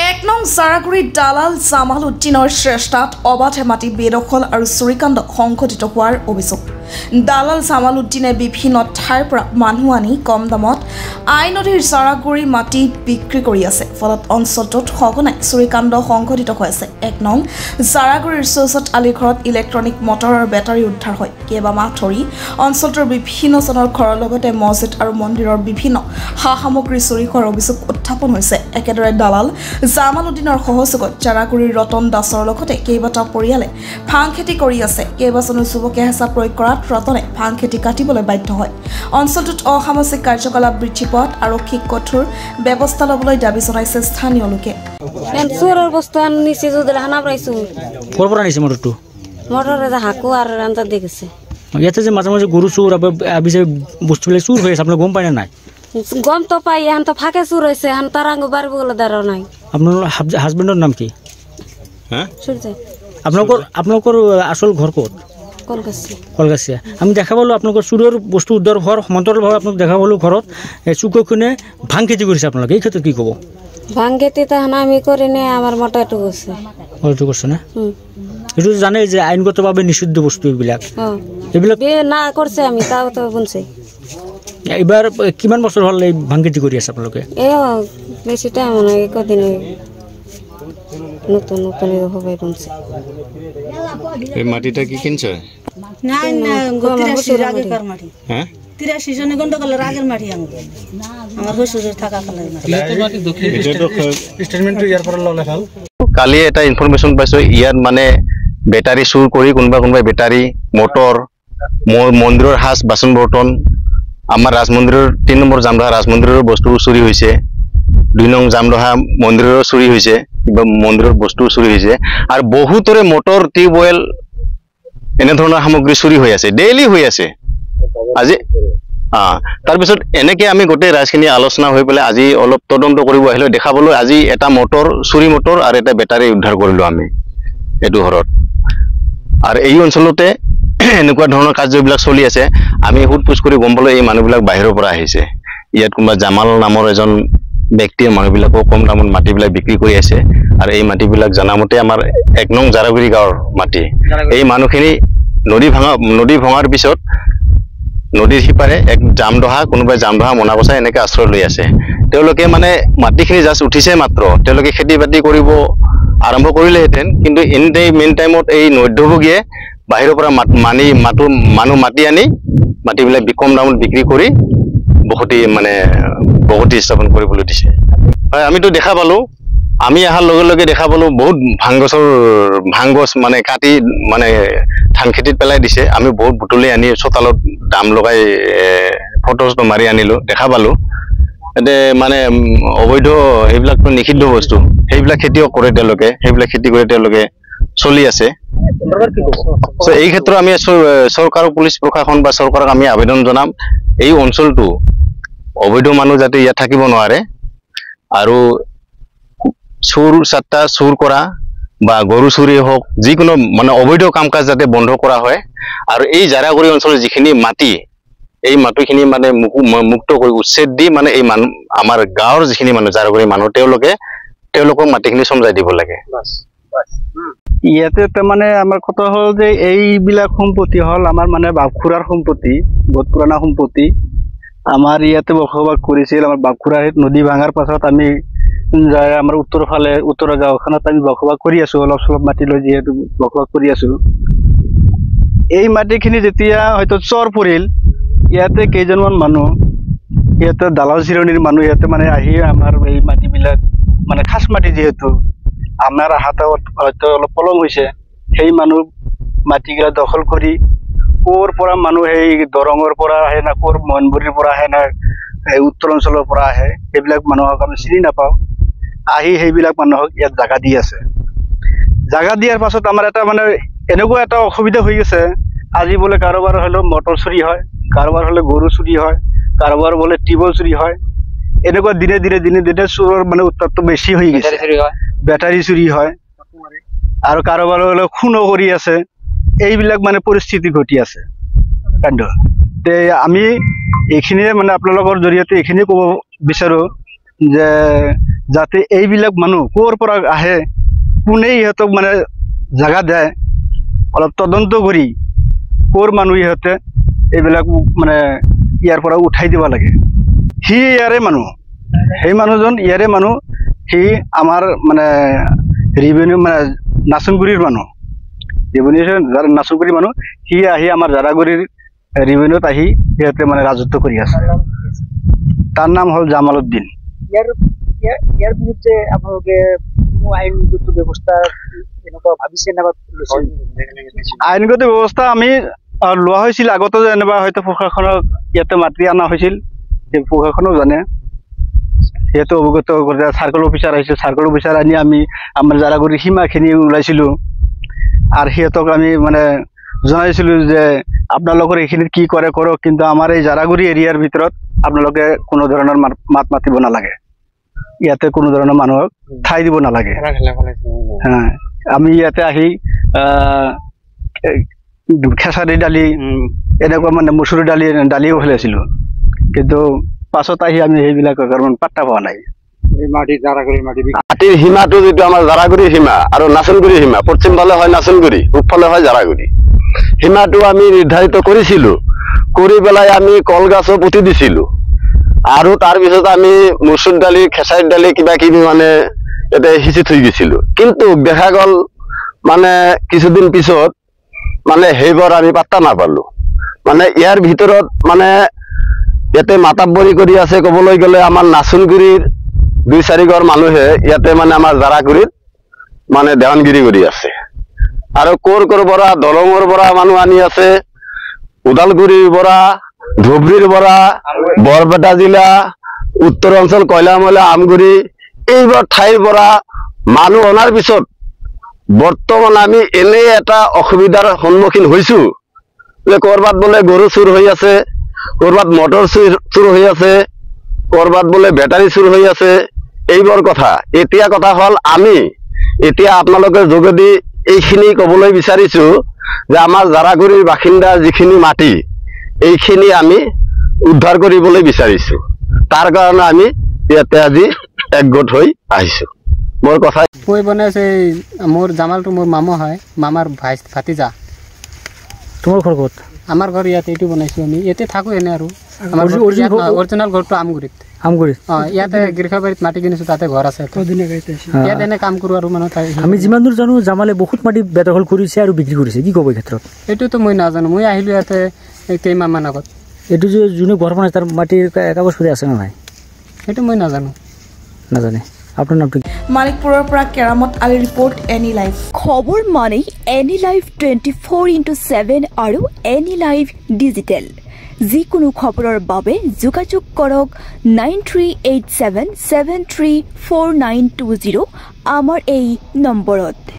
এক নং জাৰাগুৰিৰ দালাল জামাল উদ্দিনৰ চেষ্টাত অবাধে মাটি বেদখল আৰু চুৰিকাণ্ড সংঘটিত হোৱাৰ অভিযোগ। দালাল জামাল উদ্দিনে বিভিন্ন ঠাইৰ পৰা মানুহ আনি কম দামত আই নদীৰ জাৰাগুৰি মাটি বিক্ৰী কৰি আছে। ফলত অঞ্চলটোত সঘনাই চুৰিকাণ্ড সংঘটিত হৈ আছে। এক নং জাৰাগুৰিৰ চৌচত আলি ঘৰত ইলেক্ট্ৰনিক মটৰ আৰু বেটাৰী উদ্ধাৰ হয়। কেইবামাহ ধৰি অঞ্চলটোৰ বিভিন্নজনৰ ঘৰৰ লগতে মছজিদ আৰু মন্দিৰৰ বিভিন্ন সা সামগ্ৰী চুৰি হোৱাৰ অভিযোগ উত্থাপন হৈছে। একেদৰে দালাল জামাল উদ্দিনৰ সহযোগত জাৰাগুৰিৰ ৰতন দাসৰ লগতে কেইবাটাও পৰিয়ালে ভাং খেতি কৰি আছে। কেইবাজনো যুৱকে হেঁচা প্ৰয়োগ কৰাত ৰতনে ভাং খেতি কাটিবলৈ বাধ্য হয়। অঞ্চলটোত অসামাজিক কাৰ্যকলাপ বৃদ্ধি পোৱাত আৰক্ষীক কঠোৰ ব্যৱস্থা ল'বলৈ দাবী জনাইছে স্থানীয় লোকে। চোৰৰ বস্তু আনিছে যদি হানা পাইছো ক'ৰ পৰা আনিছে মটৰটো? মটৰ হাকো আৰু ৰান্ধা দেখিছে। ইয়াতে যে মাজে মাজে গৰু চোৰ আবিছে বস্তুবিলাক চুৰ হৈ আছে, আপোনালোকে গম পায় নে নাই? গম তো পাই এখন তো ফাঁকে চুৰ হৈছে, এখন তাৰ আঙ বাঢ়িব গ'লে দাঁড়াও নাই। আপোনাৰ হাজবেণ্ডৰ নাম কি? আপোনালোকৰ আচল ঘৰ ক'ত? কলগাছিয়া। আমি দেখা পালোঁ আপোনালোকৰ চুৰৰ বস্তু উদ্ধাৰ হোৱাৰ সমান্তৰালভাৱে আপোনালোক দেখা পালোঁ ঘৰত চুকখনে ভাং খেতি কৰিছে। আপোনালোকে এই ক্ষেত্ৰত কি ক'ব? ভাং খেতি তাহান আমি কৰি নে আমাৰ মটৰটো গৈছে। মটৰটো কৰিছে না? এইটো জানে যে আইনগতভাৱে নিষিদ্ধ বস্তু এইবিলাক না কৰিছে, আমি তাও তো বুনছে। এইবাৰ কিমান বছৰ হ'ল এই ভাং খেতি কৰি আছে আপোনালোকে? বেছি টাইম নাই, কদিন নতুন নতুন হবে বুনছে। এই মাটিটা কি কিনছে? না না, 83 আগেকার মাটি। হ্যাঁ 83 জনে গন্ডগোলের আগের মাটি আমার শ্বশুরের থাকা কালের মাটি। কালি এটা ইনফরমেশন পাইছো, ইয়াত মানে বেটাৰী চুৰ কৰি কোনোবাই বেটাৰী মটৰ মন্দিৰৰ সাজ বাচন বৰ্তন, আমাৰ ৰাজমন্দিৰৰ 3 নম্বৰ জামদহা ৰাজমন্দিৰৰ বস্তু চুৰি হৈছে, 2 নং জামদহা মন্দিৰৰ চুৰি হৈছে, কিবা মন্দিৰৰ বস্তু চুৰি হৈছে, আৰু বহুতৰে মটৰ টিউবৱেল এনেধৰণৰ সামগ্ৰী চুৰি হৈ আছে, ডেইলি হৈ আছে। আজি তাৰপিছত এনেকে আমি গোটেই ৰাইজখিনি আলোচনা হৈ পেলাই আজি অলপ তদন্ত কৰিব আহিলোঁ। দেখা পালোঁ আজি এটা মটৰ চুৰি মটৰ আৰু এটা বেটাৰী উদ্ধাৰ কৰিলোঁ আমি এইটো ঘৰত। আৰু এই অঞ্চলতে এনেকুৱা ধৰণৰ কাৰ্যবিলাক চলি আছে। আমি সোধ পোছ কৰি গম পালোঁ এই মানুহবিলাক বাহিৰৰ পৰা আহিছে। ইয়াত কোনোবা জামাল নামৰ এজন ব্যক্তিয়ে মানুহবিলাকক কম দামত মাটিবিলাক বিক্ৰী কৰি আছে। আৰু এই মাটিবিলাক জনামতে আমাৰ 1 নং জাৰাগুৰি গাঁৱৰ মাটি। এই মানুহখিনি নদী ভঙাৰ পিছত নদীৰ সিপাৰে এক জামদহা, কোনোবাই জামদহা মনাকচা এনেকৈ আশ্ৰয় লৈ আছে। তেওঁলোকে মানে মাটিখিনি জাষ্ট উঠিছে মাত্ৰ, তেওঁলোকে খেতি বাতি কৰিব আৰম্ভ কৰিলেহেঁতেন, কিন্তু মেইন টাইমত এই নৈধ্যভোগীয়ে বাহিৰৰ পৰা মানুহ মাতি আনি মাটিবিলাক কম দামত বিক্ৰী কৰি বসতি স্থাপন কৰিবলৈ দিছে। হয়, আমিতো দেখা পালোঁ, আমি অহাৰ লগে লগে দেখা পালোঁ বহুত ভাং গছ মানে কাটি মানে ধান খেতিত পেলাই দিছে। আমি বহুত বুটলি আনি চোতালত দাম লগাই ফটো মাৰি আনিলোঁ, দেখা পালোঁ। এতিয়া মানে অবৈধ সেইবিলাকতো নিষিদ্ধ বস্তু, সেইবিলাক খেতিও কৰে তেওঁলোকে, সেইবিলাক খেতি কৰি তেওঁলোকে চলি আছে। এই ক্ষেত্ৰত আমি চৰকাৰ, পুলিচ প্ৰশাসন বা চৰকাৰক আমি আবেদন জনাম, এই অঞ্চলটো অবৈধ মানুহ যাতে ইয়াত থাকিব নোৱাৰে, আৰু চুৰ কৰা বা গৰু চুৰি হওক, যিকোনো মানে অবৈধ কাম কাজ যাতে বন্ধ কৰা হয়। আৰু এই জাৰাগুৰি অঞ্চলৰ যিখিনি মাটি, এই মাটিখিনি মানে মুক্ত কৰি উচ্ছেদ দি মানে এই মানুহ আমাৰ গাঁৱৰ যিখিনি মানুহ জাৰাগুৰি মানুহ তেওঁলোকক মাটিখিনি চমজাই দিব লাগে। ইয়াতে তাৰমানে আমাৰ কথা হ'ল যে এইবিলাক সম্পত্তি হ'ল আমাৰ মানে বাপখুৰাৰ সম্পত্তি, বহুত পুৰণা সম্পত্তি। আমাৰ ইয়াতে বসবাস কৰিছিল। আমাৰ বাপখুৰা নদী ভাঙাৰ পাছত আমি আমাৰ উত্তৰ গাঁওখনত আমি বসবাস কৰি আছো, অলপ চলপ মাটি লৈ যিহেতু বসবাস কৰি আছো। এই মাটিখিনি যেতিয়া হয়তো চৰ পৰিল, ইয়াতে কেইজনমান মানুহ, ইয়াতে দালাল চিৰণিৰ মানুহ ইয়াতে মানে আহি আমাৰ এই মাটিবিলাক মানে খাচ মাটি, যিহেতু আমাৰ হাতত হয়তো অলপ পলম হৈছে, সেই মানুহ মাটিগিলা দখল কৰি ক'ৰ পৰা মানুহ সেই দৰঙৰ পৰা আহে না ক'ৰ মনবুৰীৰ পৰা আহে না এই উত্তৰ অঞ্চলৰ পৰা আহে, সেইবিলাক মানুহক আমি চিনি নাপাওঁ। আহি সেইবিলাক মানুহক ইয়াত জাগা দি আছে। জাগা দিয়াৰ পাছত আমাৰ এটা মানে এনেকুৱা এটা অসুবিধা হৈ গৈছে, আজি বোলে কাৰোবাৰ হ'লেও মটৰ চুৰি হয়, কাৰোবাৰ হ'লে গৰু চুৰি হয়, কাৰোবাৰ বোলে টিউবৱেল চুৰি হয়। এনেকুৱা দিনে দিনে চোৰৰ মানে উত্তাপটো বেছি হৈ গৈছে। বেটাৰী চুৰি হয়, আৰু কাৰোবাৰ হ'লেও খুনো কৰি আছে। এইবিলাক মানে পৰিস্থিতি ঘটি আছে কাণ্ড। আমি এইখিনিয়ে মানে আপোনালোকৰ জৰিয়তে এইখিনি ক'ব বিচাৰোঁ যে যাতে এইবিলাক মানুহ ক'ৰ পৰা আহে, কোনে ইহঁতক মানে জাগা দিয়ে, অলপ তদন্ত কৰি ক'ৰ মানুহ ইহঁতে এইবিলাক মানে ইয়াৰ পৰা উঠাই দিব লাগে। সি ইয়াৰে মানুহ, সেই মানুহজন ইয়াৰে মানুহ, সি আমাৰ মানে ৰিভিনিউ মানে নাচনগুৰিৰ মানুহ, ৰিভিনিউ নাচনগুৰিৰ মানুহ। সি আহি আমাৰ জাৰাগুৰিৰ ৰিভিনিউত আহি সিহঁতে মানে ৰাজত্ব কৰি আছে। তাৰ নাম হ'ল জামাল উদ্দিন। ইয়াৰ বিৰুদ্ধে আপোনালোকে কোনো আইনগত ব্যৱস্থা এনেকুৱা ভাবিছে না? আইনগত ব্যৱস্থা আমি লোৱা হৈছিল আগতে, যেনিবা হয়তো প্ৰশাসনক ইয়াতে মাতি অনা হৈছিল, সেই প্ৰশাসনেও জানে, সিহঁতে অৱগত কৰিছে। চাৰ্কল অফিচাৰ আহিছিল, চাৰ্কল অফিচাৰ আনি আমি আমাৰ জাৰাগুৰিৰ সীমাখিনি ওলাইছিলোঁ, আৰু সিহঁতক আমি মানে জনাইছিলোঁ যে আপোনালোকৰ এইখিনিত কি কৰে কৰক, কিন্তু আমাৰ এই জাৰাগুৰি এৰিয়াৰ ভিতৰত আপোনালোকে কোনো ধৰণৰ মাত মাতিব নালাগে, ইয়াতে কোনো ধৰণৰ মানুহক ঠাই দিব নালাগে। আমি ইয়াতে আহি খেসাৰী দালি, এনেকুৱা মানে মচুৰ দালিও খেলাইছিলোঁ, কিন্তু পাছত আহি আমি সেইবিলাকৰ কাৰণে পাত্তা পোৱা নাই। মাটিৰ সীমাটো যিটো আমাৰ জাৰাগুৰিৰ সীমা আৰু নাচনগুৰিৰ সীমা, পশ্চিম ফালে হয় নাচনগুৰি, পূবফালে হয় জাৰাগুৰি, সীমাটো আমি নিৰ্ধাৰিত কৰিছিলোঁ, কৰি পেলাই আমি কলগছো পুতি দিছিলোঁ, আৰু তাৰপিছত আমি মচুৰ দালি, খেসাৰীৰ দালি কিবা কিবি মানে ইয়াতে সিঁচি থৈ গৈছিলোঁ। কিন্তু দেখা গ'ল মানে কিছুদিন পিছত মানে সেইবোৰ আমি পাত্তা নাপালোঁ। মানে ইয়াৰ ভিতৰত মানে ইয়াতে মাতাব্বৰী কৰি আছে, ক'বলৈ গ'লে আমাৰ নাচনগুৰিৰ 2-4 ঘৰ মানুহে ইয়াতে মানে আমাৰ জাৰাগুৰিত মানে দেৱানগিৰি কৰি আছে, আৰু ক'ৰ পৰা দলঙৰ পৰা মানুহ আনি আছে, ওদালগুৰিৰ পৰা, ধুবুৰীৰ পৰা, বৰপেটা জিলা, উত্তৰ অঞ্চল, কয়লামলা, আমগুৰি, এইবোৰ ঠাইৰ পৰা মানুহ অনাৰ পিছত বৰ্তমান আমি এনে এটা অসুবিধাৰ সন্মুখীন হৈছো যে ক'ৰবাত বোলে গৰু চুৰ হৈ আছে, ক'ৰবাত মটৰ চুৰ হৈ আছে, ক'ৰবাত বোলে বেটাৰী চুৰ হৈ আছে, এইবোৰ কথা। এতিয়া কথা হ'ল আমি এতিয়া আপোনালোকৰ যোগেদি এইখিনি ক'বলৈ বিচাৰিছো যে আমাৰ জাৰাগুৰিৰ বাসিন্দা যিখিনি মাটি, এইখিনি আমি উদ্ধাৰ কৰিবলৈ বিচাৰিছো। তাৰ কাৰণে আমি ইয়াতে আজি একগোট হৈ আহিছো। মোৰ কথা মই বনাইছে, মোৰ জামালটো মোৰ মামা হয়, মামাৰ ভাতিজা। তোমাৰ ঘৰ ক'ত? আমাৰ ঘৰ ইয়াতে, এইটো বনাইছোঁ আমি, ইয়াতে থাকোঁ এনে। আৰু আমাৰ অৰিজিনেল ঘৰটো আমগুৰিত। ইয়াতে গিৰখাবাৰীত মাটি কিনিছোঁ, তাতে ঘৰ আছে, ইয়াত এনে কাম কৰোঁ আৰু মানুহ। আমি যিমান দূৰ জানো জামালে বহুত মাটি বেদখল কৰিছে আৰু বিক্ৰী কৰিছে, কি ক'ব এই ক্ষেত্ৰত? এইটোতো মই নাজানো, মই আহিলোঁ ইয়াতে কেইমাহমান আগত। এইটো যে যোনে ঘৰ বনাইছে তাৰ মাটিৰ কাগজ পাতি আছে নে নাই? সেইটো মই নাজানো। নাজানে। আপোনাৰ নামটো? মালিকপুৰৰ পৰা Keramat Ali, report any live. খবৰ মানে এনি লাইভ 24x7 আৰু এনি লাইভ ডিজিটেল। যিকোনো খবৰৰ বাবে যোগাযোগ কৰক 9387734920 আমাৰ এই নম্বৰত।